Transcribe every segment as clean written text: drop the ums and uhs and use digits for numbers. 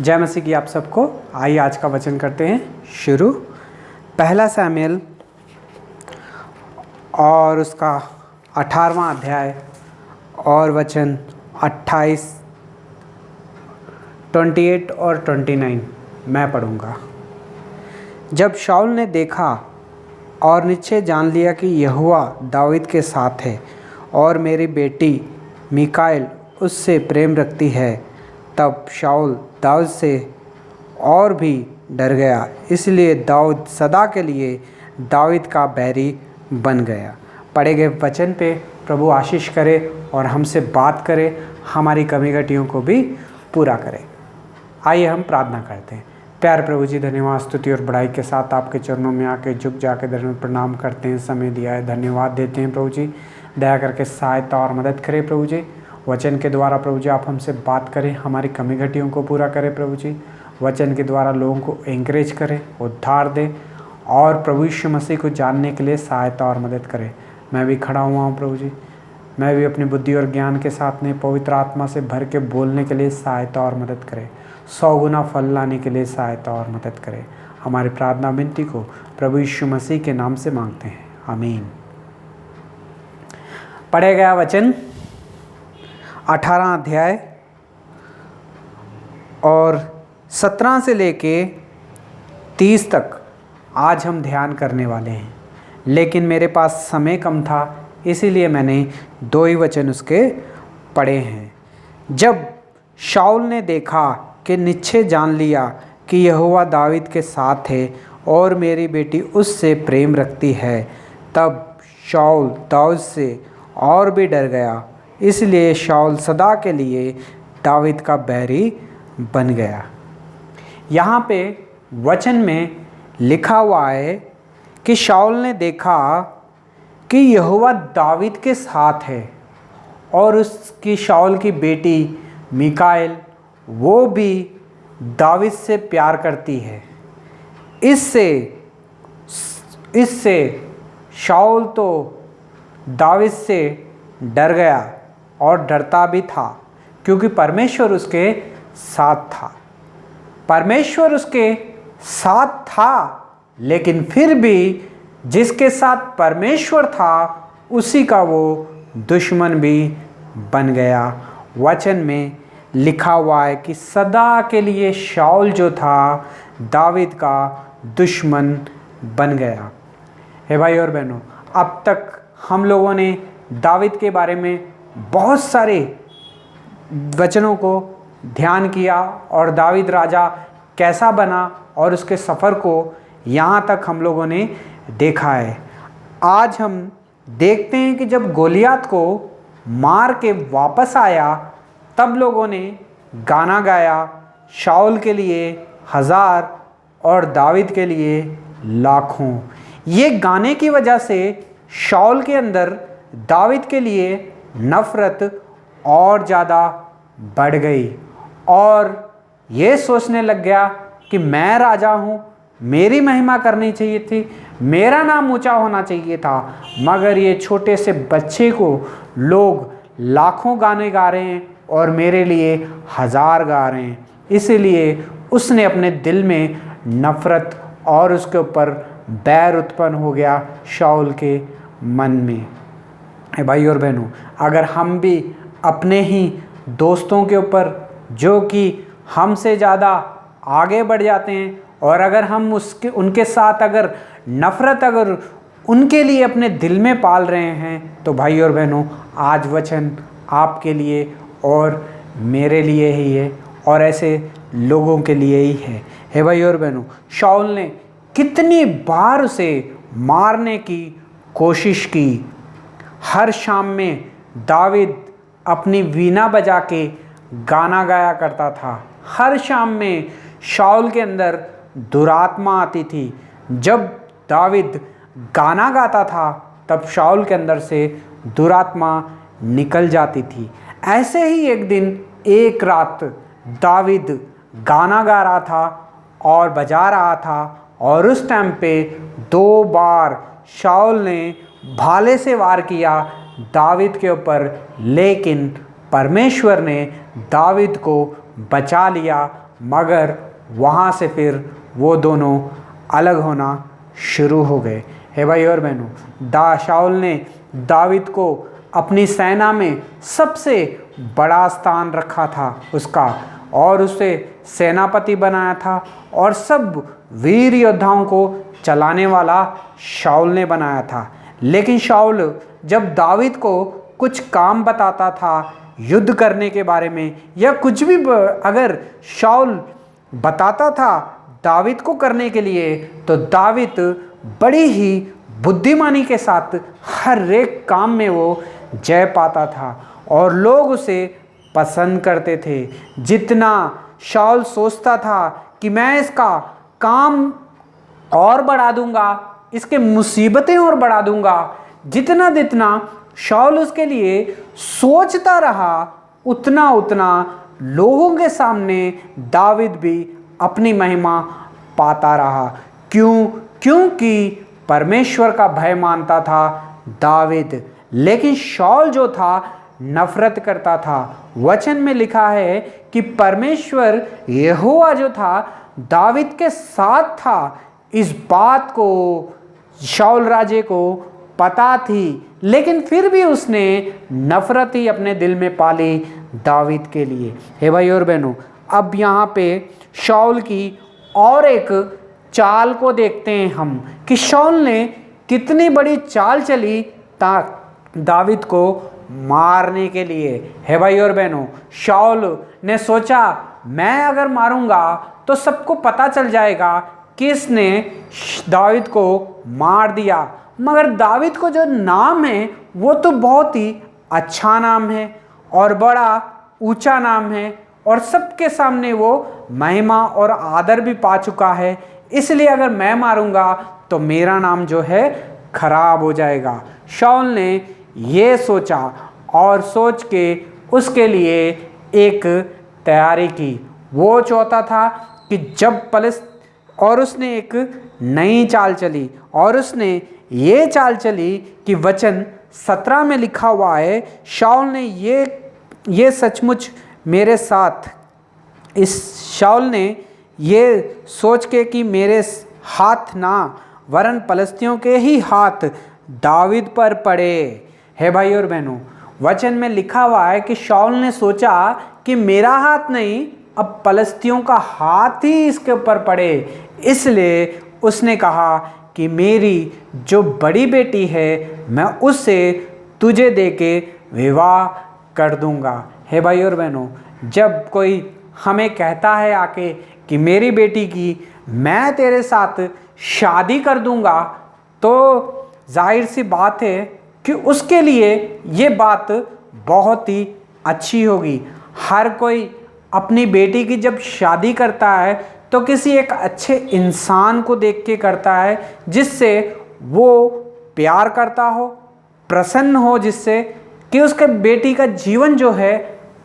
जय मसीह की आप सबको। आइए आज का वचन करते हैं शुरू। पहला शमूएल और उसका 18वां अध्याय और वचन 28, 28 और 29 मैं पढ़ूँगा। जब शाऊल ने देखा और निश्चय जान लिया कि यहोवा दाऊद के साथ है और मेरी बेटी मीकाएल उससे प्रेम रखती है, तब शाऊल दाऊद से और भी डर गया। इसलिए दाऊद सदा के लिए दाऊद का बैरी बन गया। पढ़े गए वचन पे प्रभु आशीष करे और हमसे बात करे, हमारी कमी घटियों को भी पूरा करे। आइए हम प्रार्थना करते हैं। प्यार प्रभु जी, धन्यवाद, स्तुति और बड़ाई के साथ आपके चरणों में आके झुक जाके दर में प्रणाम करते हैं। समय दिया है, धन्यवाद देते हैं प्रभु जी। दया करके सहायता और मदद करें प्रभु जी। वचन के द्वारा प्रभु जी आप हमसे बात करें, हमारी कमी घटियों को पूरा करें प्रभु जी। वचन के द्वारा लोगों को एंकरेज करें, उद्धार दें और प्रभु यीशु मसीह को जानने के लिए सहायता और मदद करें। मैं भी खड़ा हुआ हूँ प्रभु जी, मैं भी अपनी बुद्धि और ज्ञान के साथ में पवित्र आत्मा से भर के बोलने के लिए सहायता और मदद करें। 100 गुना फल लाने के लिए सहायता और मदद करें। हमारी प्रार्थना विनती को प्रभु यीशु मसीह के नाम से मांगते हैं, आमीन। पढ़े गया वचन 18 अध्याय और 17 से लेके 30 तक आज हम ध्यान करने वाले हैं, लेकिन मेरे पास समय कम था इसीलिए मैंने 2 ही वचन उसके पढ़े हैं। जब शाऊल ने देखा कि निश्चय जान लिया कि यहोवा दाऊद के साथ है और मेरी बेटी उससे प्रेम रखती है, तब शाऊल दाऊद से और भी डर गया। इसलिए शाऊल सदा के लिए दाऊद का बैरी बन गया। यहाँ पे वचन में लिखा हुआ है कि शाऊल ने देखा कि यहोवा दाऊद के साथ है और उसकी शाऊल की बेटी मीकाएल वो भी दाऊद से प्यार करती है। इससे शाऊल तो दाऊद से डर गया और डरता भी था, क्योंकि परमेश्वर उसके साथ था। परमेश्वर उसके साथ था, लेकिन फिर भी जिसके साथ परमेश्वर था उसी का वो दुश्मन भी बन गया। वचन में लिखा हुआ है कि सदा के लिए शाऊल जो था दाऊद का दुश्मन बन गया। हे भाई और बहनों, अब तक हम लोगों ने दाऊद के बारे में बहुत सारे वचनों को ध्यान किया और दाऊद राजा कैसा बना और उसके सफ़र को यहाँ तक हम लोगों ने देखा है। आज हम देखते हैं कि जब गोलियत को मार के वापस आया तब लोगों ने गाना गाया, शाऊल के लिए 1000 और दाऊद के लिए लाखों। ये गाने की वजह से शाऊल के अंदर दाऊद के लिए नफ़रत और ज़्यादा बढ़ गई और ये सोचने लग गया कि मैं राजा हूँ, मेरी महिमा करनी चाहिए थी, मेरा नाम ऊंचा होना चाहिए था, मगर ये छोटे से बच्चे को लोग लाखों गाने गा रहे हैं और मेरे लिए 1000 गा रहे हैं। इसलिए उसने अपने दिल में नफ़रत और उसके ऊपर बैर उत्पन्न हो गया शाऊल के मन में। भाई और बहनों, अगर हम भी अपने ही दोस्तों के ऊपर जो कि हमसे ज़्यादा आगे बढ़ जाते हैं और अगर हम उनके साथ अगर नफ़रत अगर उनके लिए अपने दिल में पाल रहे हैं, तो भाई और बहनों आज वचन आपके लिए और मेरे लिए ही है और ऐसे लोगों के लिए ही है। हे भाई और बहनों, शाऊल ने कितनी बार उसे मारने की कोशिश की। हर शाम में दाऊद अपनी वीणा बजा के गाना गाया करता था। हर शाम में शाऊल के अंदर दुरात्मा आती थी। जब दाऊद गाना गाता था तब शाऊल के अंदर से दुरात्मा निकल जाती थी। ऐसे ही एक दिन एक रात दाऊद गाना गा रहा था और बजा रहा था और उस टाइम पे 2 बार शाऊल ने भाले से वार किया दाऊद के ऊपर, लेकिन परमेश्वर ने दाऊद को बचा लिया मगर वहाँ से फिर वो दोनों अलग होना शुरू हो गए। हे भाई और बहनों, शाऊल ने दावीद को अपनी सेना में सबसे बड़ा स्थान रखा था उसका, और उसे सेनापति बनाया था, और सब वीर योद्धाओं को चलाने वाला शाऊल ने बनाया था। लेकिन शाऊल जब दावीद को कुछ काम बताता था युद्ध करने के बारे में, या कुछ भी अगर शाऊल बताता था दावीद को करने के लिए, तो दावीद बड़ी ही बुद्धिमानी के साथ हर एक काम में वो जय पाता था, और लोग उसे पसंद करते थे। जितना शाऊल सोचता था कि मैं इसका काम और बढ़ा दूंगा, इसके मुसीबतें और बढ़ा दूंगा, जितना जितना शाऊल उसके लिए सोचता रहा, उतना उतना लोगों के सामने दावीद भी अपनी महिमा पाता रहा। क्यों? क्योंकि परमेश्वर का भय मानता था दावीद, लेकिन शाऊल जो था नफरत करता था। वचन में लिखा है कि परमेश्वर यहोवा जो था दावीद के साथ था। इस बात को शाऊल राजे को पता थी, लेकिन फिर भी उसने नफरत ही अपने दिल में पाली दावीद के लिए। हे भाई और बहनों, अब यहाँ पे शाऊल की और एक चाल को देखते हैं हम कि शाऊल ने कितनी बड़ी चाल चली दावीद को मारने के लिए। हे भाई और बहनों, शाऊल ने सोचा मैं अगर मारूंगा तो सबको पता चल जाएगा कि इसने दावीद को मार दिया। मगर दावीद को जो नाम है वो तो बहुत ही अच्छा नाम है और बड़ा ऊंचा नाम है, और सबके सामने वो महिमा और आदर भी पा चुका है। इसलिए अगर मैं मारूंगा तो मेरा नाम जो है खराब हो जाएगा। शाऊल ने ये सोचा और सोच के उसके लिए एक तैयारी की। वो चाहता था कि जब और उसने एक नई चाल चली, और उसने ये चाल चली कि वचन 17 में लिखा हुआ है, शाऊल ने ये सचमुच मेरे साथ, इस शाऊल ने ये सोच के कि मेरे हाथ ना वरन पलिश्तियों के ही हाथ दावीद पर पड़े। है भाई और बहनों, वचन में लिखा हुआ है कि शाऊल ने सोचा कि मेरा हाथ नहीं, अब पलिश्तियों का हाथ ही इसके ऊपर पड़े। इसलिए उसने कहा कि मेरी जो बड़ी बेटी है मैं उससे तुझे देके विवाह कर दूंगा। हे भाई और बहनों, जब कोई हमें कहता है आके कि मेरी बेटी की मैं तेरे साथ शादी कर दूंगा, तो जाहिर सी बात है कि उसके लिए ये बात बहुत ही अच्छी होगी। हर कोई अपनी बेटी की जब शादी करता है तो किसी एक अच्छे इंसान को देख के करता है, जिससे वो प्यार करता हो, प्रसन्न हो, जिससे कि उसके बेटी का जीवन जो है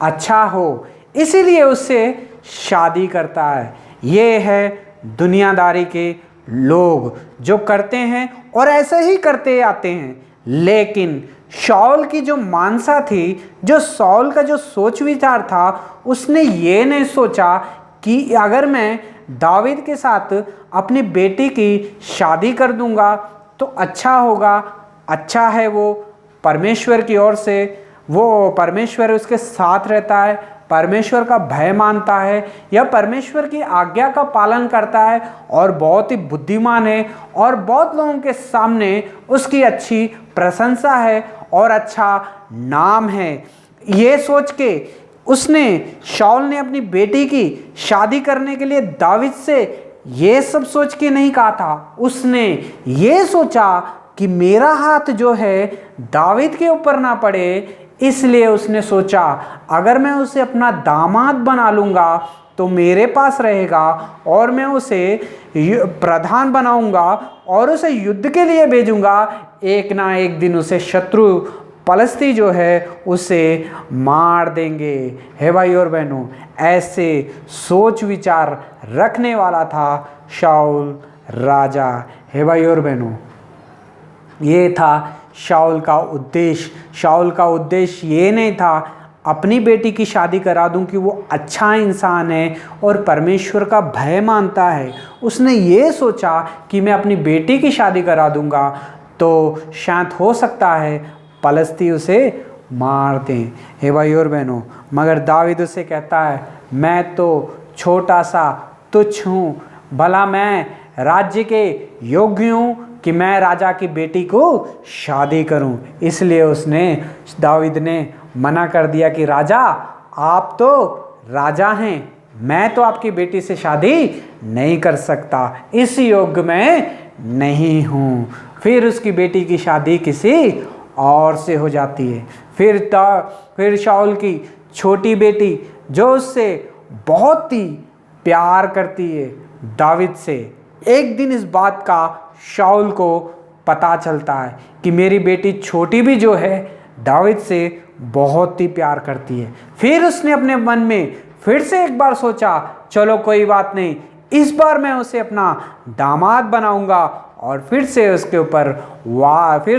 अच्छा हो, इसीलिए उससे शादी करता है। ये है दुनियादारी के लोग जो करते हैं और ऐसे ही करते आते हैं। लेकिन शाऊल की जो मानसा थी, जो शाऊल का जो सोच विचार था, उसने ये नहीं सोचा कि अगर मैं दावीद के साथ अपनी बेटी की शादी कर दूंगा तो अच्छा होगा, अच्छा है, वो परमेश्वर की ओर से, वो परमेश्वर उसके साथ रहता है, परमेश्वर का भय मानता है, या परमेश्वर की आज्ञा का पालन करता है और बहुत ही बुद्धिमान है, और बहुत लोगों के सामने उसकी अच्छी प्रशंसा है और अच्छा नाम है। ये सोच के शाऊल ने अपनी बेटी की शादी करने के लिए दावीद से ये सब सोच के नहीं कहा था। उसने ये सोचा कि मेरा हाथ जो है दावीद के ऊपर ना पड़े, इसलिए उसने सोचा अगर मैं उसे अपना दामाद बना लूँगा तो मेरे पास रहेगा, और मैं उसे प्रधान बनाऊंगा और उसे युद्ध के लिए भेजूंगा। एक ना एक दिन उसे शत्रु पलिश्ती जो है उसे मार देंगे। हे भाई और बहनों, ऐसे सोच विचार रखने वाला था शाऊल राजा। हे भाई और बहनों, ये था शाऊल का उद्देश्य। शाऊल का उद्देश्य ये नहीं था अपनी बेटी की शादी करा दूं कि वो अच्छा इंसान है और परमेश्वर का भय मानता है, उसने ये सोचा कि मैं अपनी बेटी की शादी करा दूंगा तो शायद हो सकता है पलस्ती उसे मार दें। हे भाई और बहनों, मगर दावीद उसे कहता है, मैं तो छोटा सा तुच्छ हूँ, भला मैं राज्य के योग्य हूँ कि मैं राजा की बेटी को शादी करूँ। इसलिए दावीद ने मना कर दिया कि राजा, आप तो राजा हैं, मैं तो आपकी बेटी से शादी नहीं कर सकता, इस योग्य मैं नहीं हूँ। फिर उसकी बेटी की शादी किसी और से हो जाती है। फिर शाऊल की छोटी बेटी जो उससे बहुत ही प्यार करती है दावीद से, एक दिन इस बात का शाऊल को पता चलता है कि मेरी बेटी छोटी भी जो है दावीद से बहुत ही प्यार करती है। फिर उसने अपने मन में फिर से एक बार सोचा, चलो कोई बात नहीं, इस बार मैं उसे अपना दामाद बनाऊंगा और फिर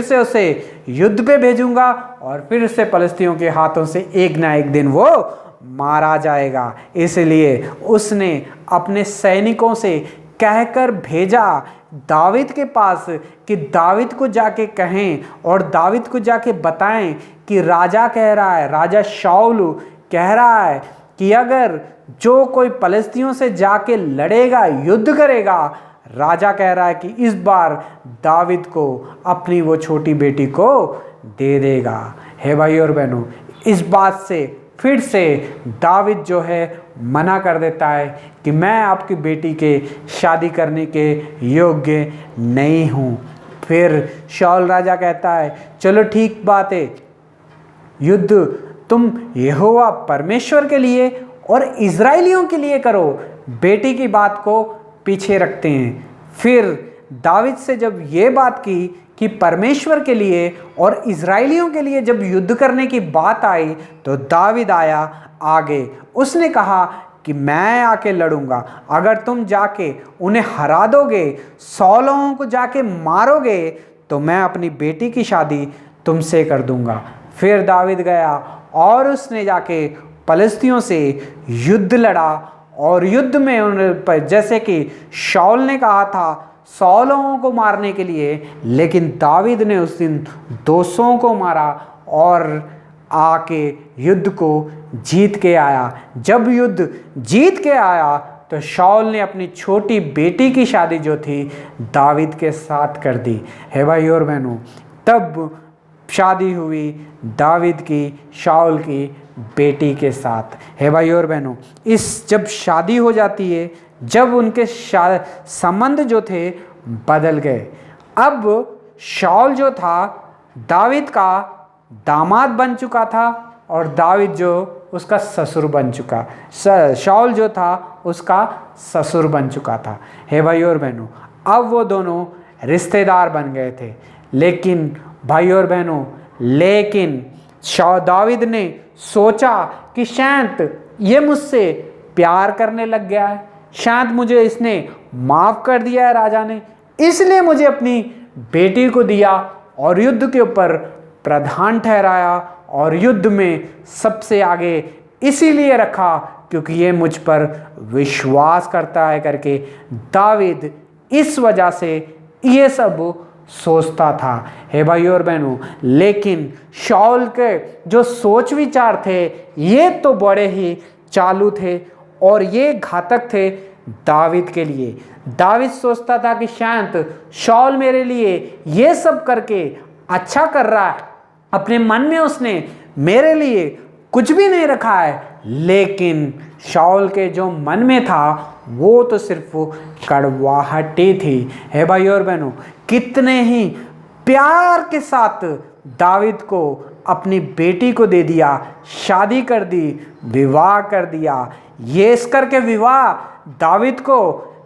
से उसे युद्ध पे भेजूंगा और फिर से पलिश्तियों के हाथों से एक ना एक दिन वो मारा जाएगा। इसलिए उसने अपने सैनिकों से कहकर भेजा दावीद के पास कि दावीद को जाके कहें और दावीद को जाके बताएं कि राजा कह रहा है, राजा शाऊल कह रहा है कि अगर जो कोई पलिश्तियों से जाके लड़ेगा, युद्ध करेगा, राजा कह रहा है कि इस बार दावीद को अपनी वो छोटी बेटी को दे देगा। हे भाई और बहनों, इस बात से फिर से दावीद जो है मना कर देता है कि मैं आपकी बेटी के शादी करने के योग्य नहीं हूँ। फिर शाऊल राजा कहता है, चलो ठीक बात है, युद्ध तुम यहोवा परमेश्वर के लिए और इज़राइलियों के लिए करो, बेटी की बात को पीछे रखते हैं। फिर दावीद से जब ये बात की कि परमेश्वर के लिए और इज़राइलियों के लिए जब युद्ध करने की बात आई तो दावीद आया आगे। उसने कहा कि मैं आके लड़ूंगा, अगर तुम जाके उन्हें हरा दोगे, 100 लोगों को जाके मारोगे, तो मैं अपनी बेटी की शादी तुमसे कर दूंगा। फिर दावीद गया और उसने जाके पलिश्तियों से युद्ध लड़ा और युद्ध में उन जैसे कि शाऊल ने कहा था 100 लोगों को मारने के लिए, लेकिन दावीद ने उस दिन 200 को मारा और आके युद्ध को जीत के आया। जब युद्ध जीत के आया तो शाऊल ने अपनी छोटी बेटी की शादी जो थी दावीद के साथ कर दी। हे भाई और बहनों, तब शादी हुई दावीद की शाऊल की बेटी के साथ। हे भाई और बहनों, जब शादी हो जाती है, जब उनके संबंध जो थे बदल गए। अब शाऊल जो था दावीद का दामाद बन चुका था और दावीद जो उसका ससुर बन चुका, शाऊल जो था उसका ससुर बन चुका था। हे भाई और बहनों, अब वो दोनों रिश्तेदार बन गए थे। लेकिन भाई और बहनों, दावीद ने सोचा कि शायद ये मुझसे प्यार करने लग गया है, शायद मुझे इसने माफ़ कर दिया है राजा ने, इसलिए मुझे अपनी बेटी को दिया और युद्ध के ऊपर प्रधान ठहराया और युद्ध में सबसे आगे इसीलिए रखा क्योंकि ये मुझ पर विश्वास करता है करके दावीद इस वजह से ये सब सोचता था। हे भाई और बहनों, लेकिन शाऊल के जो सोच विचार थे ये तो बड़े ही चालू थे और ये घातक थे दावीद के लिए। दावीद सोचता था कि शायद शाऊल मेरे लिए ये सब करके अच्छा कर रहा है, अपने मन में उसने मेरे लिए कुछ भी नहीं रखा है, लेकिन शाऊल के जो मन में था वो तो सिर्फ कड़वाहटी थी। हे भाई और बहनों, कितने ही प्यार के साथ दावीद को अपनी बेटी को दे दिया, शादी कर दी, विवाह कर दिया। ये इस करके विवाह दावीद को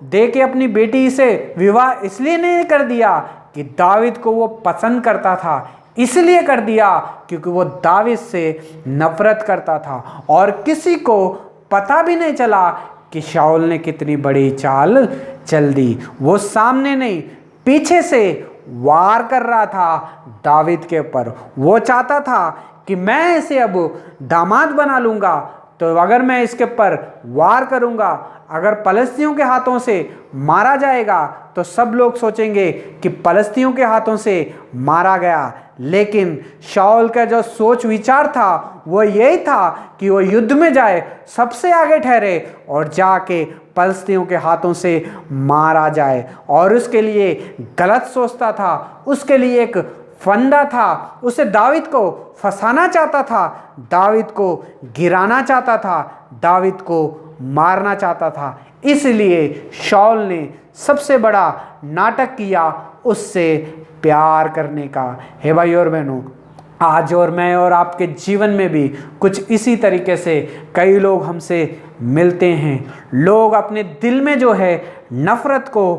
दे के अपनी बेटी से विवाह इसलिए नहीं कर दिया कि दावीद को वो पसंद करता था, इसलिए कर दिया क्योंकि वो दावीद से नफरत करता था और किसी को पता भी नहीं चला कि शाऊल ने कितनी बड़ी चाल चल दी। वो सामने नहीं पीछे से वार कर रहा था दावीद के ऊपर। वो चाहता था कि मैं इसे अब दामाद बना लूँगा, तो अगर मैं इसके ऊपर वार करूँगा, अगर पलस्तियों के हाथों से मारा जाएगा तो सब लोग सोचेंगे कि पलस्तियों के हाथों से मारा गया। लेकिन शाऊल का जो सोच विचार था वो यही था कि वो युद्ध में जाए, सबसे आगे ठहरे और जाके पलस्तियों के हाथों से मारा जाए। और उसके लिए गलत सोचता था, उसके लिए एक फंदा था, उसे दावीद को फंसाना चाहता था, दावीद को गिराना चाहता था, दावीद को मारना चाहता था। इसलिए शाऊल ने सबसे बड़ा नाटक किया उससे प्यार करने का। हे भाई और बहनों, आज और मैं और आपके जीवन में भी कुछ इसी तरीके से कई लोग हमसे मिलते हैं। लोग अपने दिल में जो है नफरत को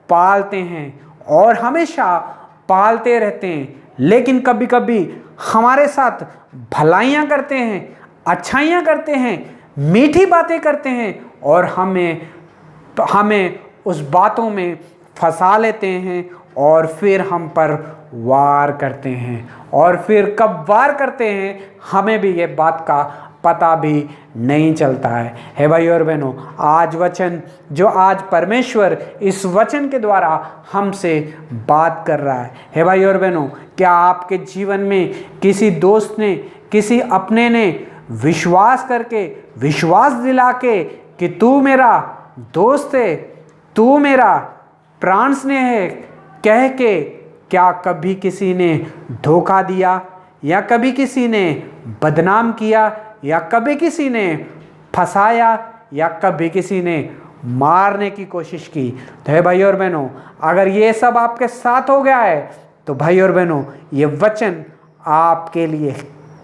पालते हैं और हमेशा पालते रहते हैं, लेकिन कभी कभी हमारे साथ भलाइयाँ करते हैं, अच्छाइयाँ करते हैं, मीठी बातें करते हैं और हमें उस बातों में फंसा लेते हैं और फिर हम पर वार करते हैं। और फिर कब वार करते हैं हमें भी ये बात का पता भी नहीं चलता है। हे भाई और बहनों, आज वचन जो आज परमेश्वर इस वचन के द्वारा हमसे बात कर रहा है। हे भाई और बहनों, क्या आपके जीवन में किसी दोस्त ने, किसी अपने ने विश्वास करके, विश्वास दिला के कि तू मेरा दोस्त है, तू मेरा प्राण स्नेह है, कह के क्या कभी किसी ने धोखा दिया, या कभी किसी ने बदनाम किया, या कभी किसी ने फंसाया, या कभी किसी ने मारने की कोशिश की? तो हे भाई और बहनों, अगर ये सब आपके साथ हो गया है तो भाई और बहनों ये वचन आपके लिए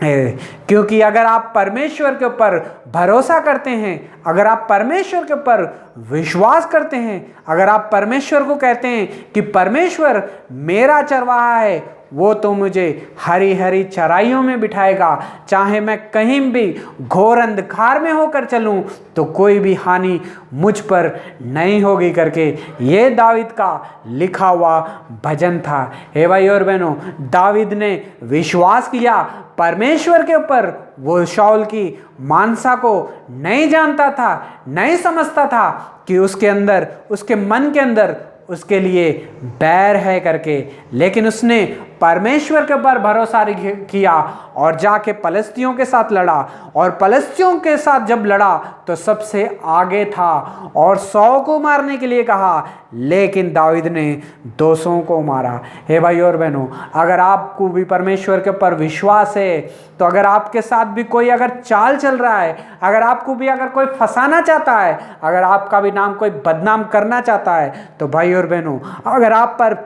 है। क्योंकि अगर आप परमेश्वर के ऊपर भरोसा करते हैं, अगर आप परमेश्वर के ऊपर विश्वास करते हैं, अगर आप परमेश्वर को कहते हैं कि परमेश्वर मेरा चरवाहा है, वो तो मुझे हरी हरी चराइयों में बिठाएगा, चाहे मैं कहीं भी घोर अंधकार में होकर चलूं तो कोई भी हानि मुझ पर नहीं होगी करके ये दावीद का लिखा हुआ भजन था। हे भाई और बहनों, दावीद ने विश्वास किया परमेश्वर के ऊपर। वो शाऊल की मानसा को नहीं जानता था, नहीं समझता था कि उसके अंदर, उसके मन के अंदर उसके लिए बैर है करके, लेकिन उसने परमेश्वर के ऊपर भरोसा किया और जाके पलस्तियों के साथ लड़ा। और पलस्तियों के साथ जब लड़ा तो सबसे आगे था और 100 को मारने के लिए कहा, लेकिन दाऊद ने 200 को मारा। हे भाई और बहनों, अगर आपको भी परमेश्वर के ऊपर विश्वास है, तो अगर आपके साथ भी कोई अगर चाल चल रहा है, अगर आपको भी अगर कोई फंसाना चाहता है, अगर आपका भी नाम कोई बदनाम करना चाहता है, तो भाई और बहनों, अगर आप पर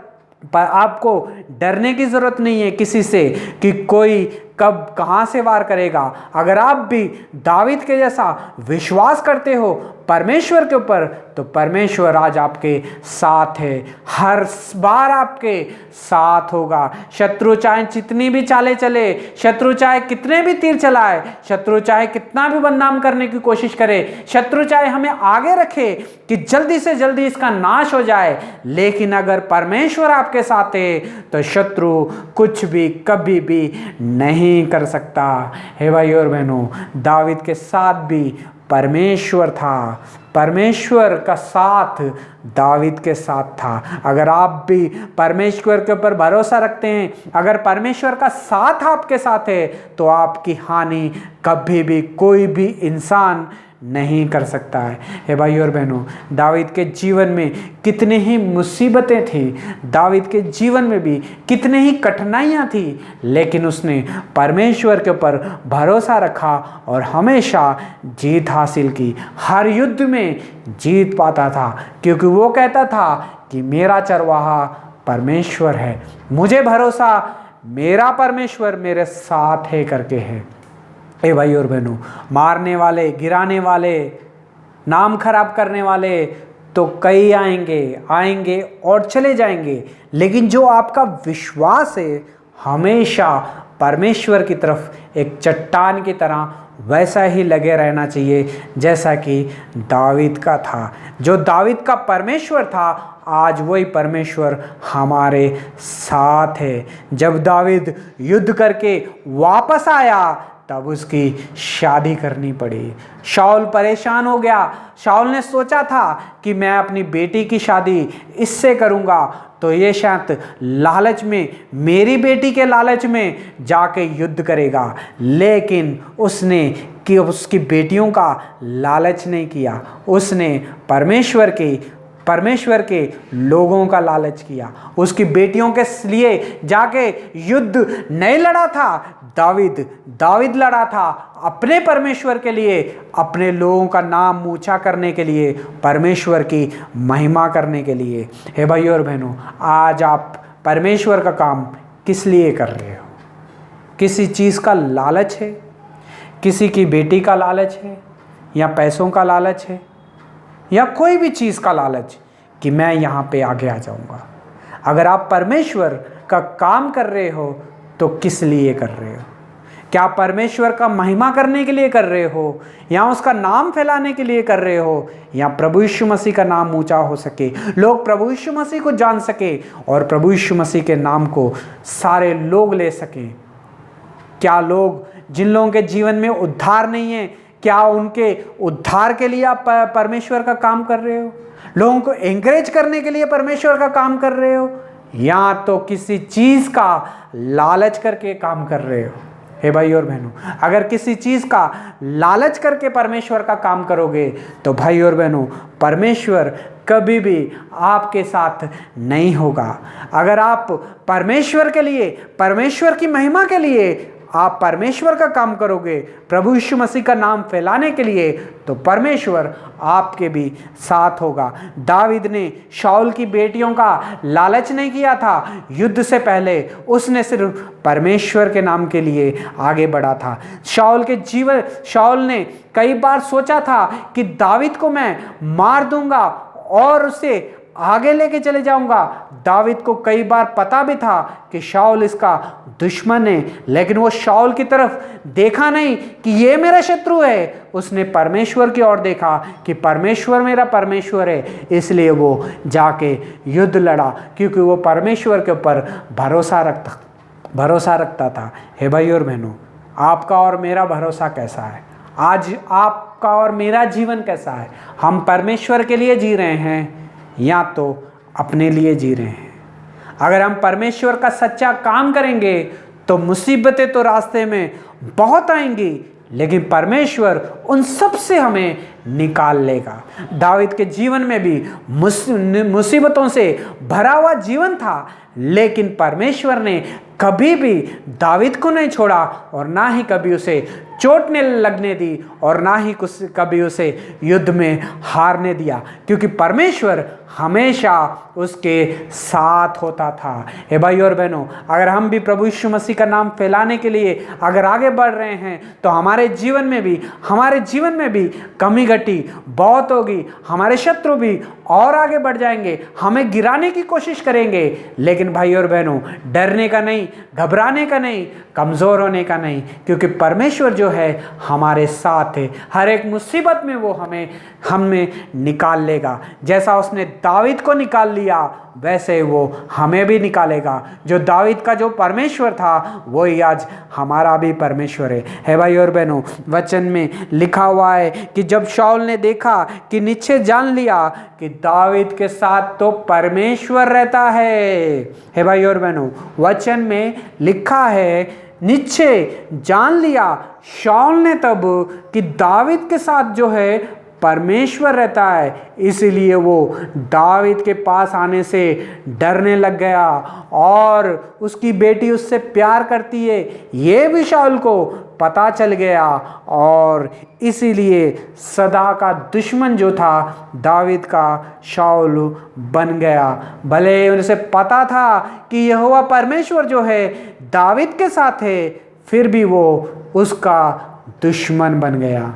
आपको डरने की ज़रूरत नहीं है किसी से कि कोई कब कहाँ से वार करेगा। अगर आप भी दावीद के जैसा विश्वास करते हो परमेश्वर के ऊपर, तो परमेश्वर आज आपके साथ है, हर बार आपके साथ होगा। शत्रु चाहे जितनी भी चालें चले, शत्रु चाहे कितने भी तीर चलाए, शत्रु चाहे कितना भी बदनाम करने की कोशिश करे, शत्रु चाहे हमें आगे रखे कि जल्दी से जल्दी इसका नाश हो जाए, लेकिन अगर परमेश्वर आपके साथ है तो शत्रु कुछ भी कभी भी नहीं कर सकता। हे भाई और बहनों, दावीद के साथ भी परमेश्वर था, परमेश्वर का साथ दावीद के साथ था। अगर आप भी परमेश्वर के ऊपर भरोसा रखते हैं, अगर परमेश्वर का साथ आपके साथ है, तो आपकी हानि कभी भी कोई भी इंसान नहीं कर सकता है। हे भाई और बहनों, दावीद के जीवन में कितनी ही मुसीबतें थी, दावीद के जीवन में भी कितने ही कठिनाइयाँ थी, लेकिन उसने परमेश्वर के ऊपर भरोसा रखा और हमेशा जीत हासिल की। हर युद्ध में जीत पाता था, क्योंकि वो कहता था कि मेरा चरवाहा परमेश्वर है, मुझे भरोसा मेरा परमेश्वर मेरे साथ है करके है। ए भाई और बहनों, मारने वाले, गिराने वाले, नाम खराब करने वाले तो कई आएंगे और चले जाएंगे, लेकिन जो आपका विश्वास है हमेशा परमेश्वर की तरफ एक चट्टान की तरह वैसा ही लगे रहना चाहिए जैसा कि दावीद का था। जो दावीद का परमेश्वर था आज वही परमेश्वर हमारे साथ है। जब दावीद युद्ध करके वापस आया तब उसकी शादी करनी पड़ी। शाऊल परेशान हो गया। शाऊल ने सोचा था कि मैं अपनी बेटी की शादी इससे करूंगा तो ये शायद लालच में, मेरी बेटी के लालच में जाके युद्ध करेगा, लेकिन उसने कि उसकी बेटियों का लालच नहीं किया, उसने परमेश्वर के लोगों का लालच किया। उसकी बेटियों के लिए जाके युद्ध नहीं लड़ा था दावीद लड़ा था अपने परमेश्वर के लिए, अपने लोगों का नाम ऊंचा करने के लिए, परमेश्वर की महिमा करने के लिए। हे भाइयों और बहनों, आज आप परमेश्वर का काम किस लिए कर रहे हो? किसी चीज़ का लालच है? किसी की बेटी का लालच है, या पैसों का लालच है, या कोई भी चीज़ का लालच कि मैं यहाँ पे आगे आ जाऊँगा? अगर आप परमेश्वर का काम कर रहे हो तो किस लिए कर रहे हो? क्या परमेश्वर का महिमा करने के लिए कर रहे हो, या उसका नाम फैलाने के लिए कर रहे हो, या प्रभु यीशु मसीह का नाम ऊंचा हो सके, लोग प्रभु यीशु मसीह को जान सके और प्रभु यीशु मसीह के नाम को सारे लोग ले सकें? क्या लोग, जिन लोगों के जीवन में उद्धार नहीं है, क्या उनके उद्धार के लिए आप परमेश्वर का काम कर रहे हो? लोगों को एंकरेज करने के लिए परमेश्वर का काम कर रहे हो, या तो किसी चीज़ का लालच करके काम कर रहे हो? हे भाई और बहनों, अगर किसी चीज़ का लालच करके परमेश्वर का काम करोगे तो भाई और बहनों, परमेश्वर कभी भी आपके साथ नहीं होगा। अगर आप परमेश्वर के लिए, परमेश्वर की महिमा के लिए आप परमेश्वर का काम करोगे, प्रभु यीशु मसीह का नाम फैलाने के लिए, तो परमेश्वर आपके भी साथ होगा। दावीद ने शाऊल की बेटियों का लालच नहीं किया था। युद्ध से पहले उसने सिर्फ परमेश्वर के नाम के लिए आगे बढ़ा था। शाऊल ने कई बार सोचा था कि दावीद को मैं मार दूंगा और उसे आगे लेके चले जाऊंगा। दावीद को कई बार पता भी था कि शाऊल इसका दुश्मन है, लेकिन वो शाऊल की तरफ देखा नहीं कि ये मेरा शत्रु है। उसने परमेश्वर की ओर देखा कि परमेश्वर मेरा परमेश्वर है, इसलिए वो जाके युद्ध लड़ा, क्योंकि वो परमेश्वर के ऊपर भरोसा रखता था। हे भाई और बहनों, आपका और मेरा भरोसा कैसा है? आज आपका और मेरा जीवन कैसा है? हम परमेश्वर के लिए जी रहे हैं या तो अपने लिए जी रहे हैं? अगर हम परमेश्वर का सच्चा काम करेंगे तो मुसीबतें तो रास्ते में बहुत आएंगी, लेकिन परमेश्वर उन सब से हमें निकाल लेगा। दावीद के जीवन में भी मुसीबतों से भरा हुआ जीवन था, लेकिन परमेश्वर ने कभी भी दावीद को नहीं छोड़ा और ना ही कभी उसे चोट ने लगने दी और ना ही कभी उसे युद्ध में हारने दिया, क्योंकि परमेश्वर हमेशा उसके साथ होता था। हे भाई और बहनों, अगर हम भी प्रभु यीशु मसीह का नाम फैलाने के लिए अगर आगे बढ़ रहे हैं तो हमारे जीवन में भी कमी घटी बहुत होगी। हमारे शत्रु भी और आगे बढ़ जाएंगे, हमें गिराने की कोशिश करेंगे, लेकिन भाई और बहनों, डरने का नहीं, घबराने का नहीं, कमज़ोर होने का नहीं, क्योंकि परमेश्वर जो है हमारे साथ है। हर एक मुसीबत में वो हमें निकाल लेगा। जैसा उसने दावीद को निकाल लिया, वैसे वो हमें भी निकालेगा। जो दावीद का जो परमेश्वर था वही आज हमारा भी परमेश्वर है। हे भाई और बहनों, वचन में लिखा हुआ है कि जब शाऊल ने देखा कि निश्चय जान लिया कि दावीद के साथ तो परमेश्वर रहता है। हे भाई और बहनों, वचन में लिखा है निश्चय जान लिया शाऊल ने तब कि दावीद के साथ जो है परमेश्वर रहता है, इसलिए वो दावीद के पास आने से डरने लग गया और उसकी बेटी उससे प्यार करती है ये भी शाऊल को पता चल गया, और इसीलिए सदा का दुश्मन जो था दावीद का शाऊल बन गया। भले उनसे पता था कि यहोवा परमेश्वर जो है दावीद के साथ है, फिर भी वो उसका दुश्मन बन गया।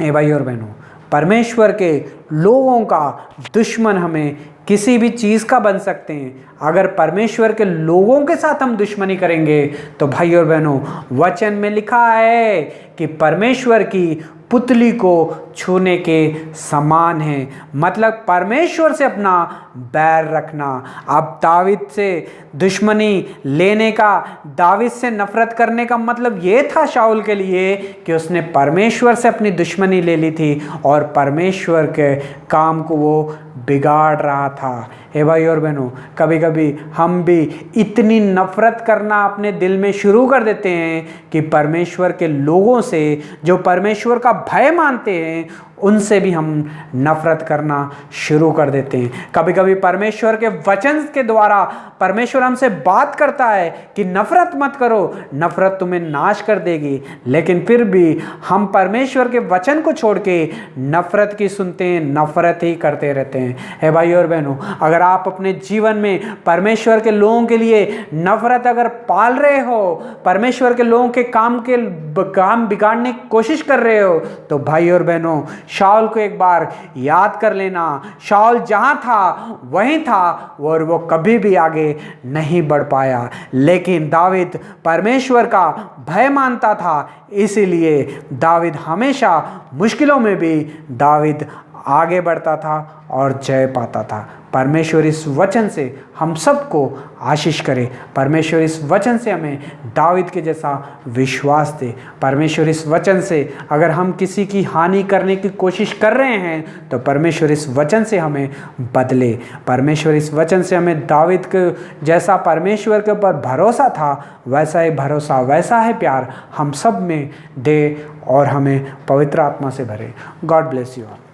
ए भाई और बहनों, परमेश्वर के लोगों का दुश्मन हमें किसी भी चीज़ का बन सकते हैं। अगर परमेश्वर के लोगों के साथ हम दुश्मनी करेंगे तो भाई और बहनों, वचन में लिखा है कि परमेश्वर की पुतली को छूने के समान है। मतलब परमेश्वर से अपना बैर रखना। अब दावीद से दुश्मनी लेने का, दावीद से नफरत करने का मतलब ये था शाऊल के लिए कि उसने परमेश्वर से अपनी दुश्मनी ले ली थी और परमेश्वर के काम को वो बिगाड़ रहा था। हे भाई और बहनों, कभी कभी हम भी इतनी नफरत करना अपने दिल में शुरू कर देते हैं कि परमेश्वर के लोगों से, जो परमेश्वर का भय मानते हैं, उनसे भी हम नफरत करना शुरू कर देते हैं। कभी कभी परमेश्वर के वचन के द्वारा परमेश्वर हमसे बात करता है कि नफरत मत करो, नफरत तुम्हें नाश कर देगी, लेकिन फिर भी हम परमेश्वर के वचन को छोड़ के नफरत की सुनते हैं, नफरत ही करते रहते हैं। हे भाई और बहनों, अगर आप अपने जीवन में परमेश्वर के लोगों के लिए नफरत अगर पाल रहे हो, परमेश्वर के लोगों के काम बिगाड़ने की कोशिश कर रहे हो, तो भाई और बहनों, शाऊल को एक बार याद कर लेना। शाऊल जहां था वहीं था और वो कभी भी आगे नहीं बढ़ पाया, लेकिन दावीद परमेश्वर का भय मानता था, इसीलिए दावीद हमेशा मुश्किलों में भी दावीद आगे बढ़ता था और जय पाता था। परमेश्वर इस वचन से हम सबको आशीष करे। परमेश्वर इस वचन से हमें दावीद के जैसा विश्वास दे। परमेश्वर इस वचन से अगर हम किसी की हानि करने की कोशिश कर रहे हैं तो परमेश्वर इस वचन से हमें बदले। परमेश्वर इस वचन से हमें दावीद के जैसा परमेश्वर के ऊपर भरोसा था, वैसा ही भरोसा, वैसा ही प्यार हम सब में दे और हमें पवित्र आत्मा से भरे। God bless you all.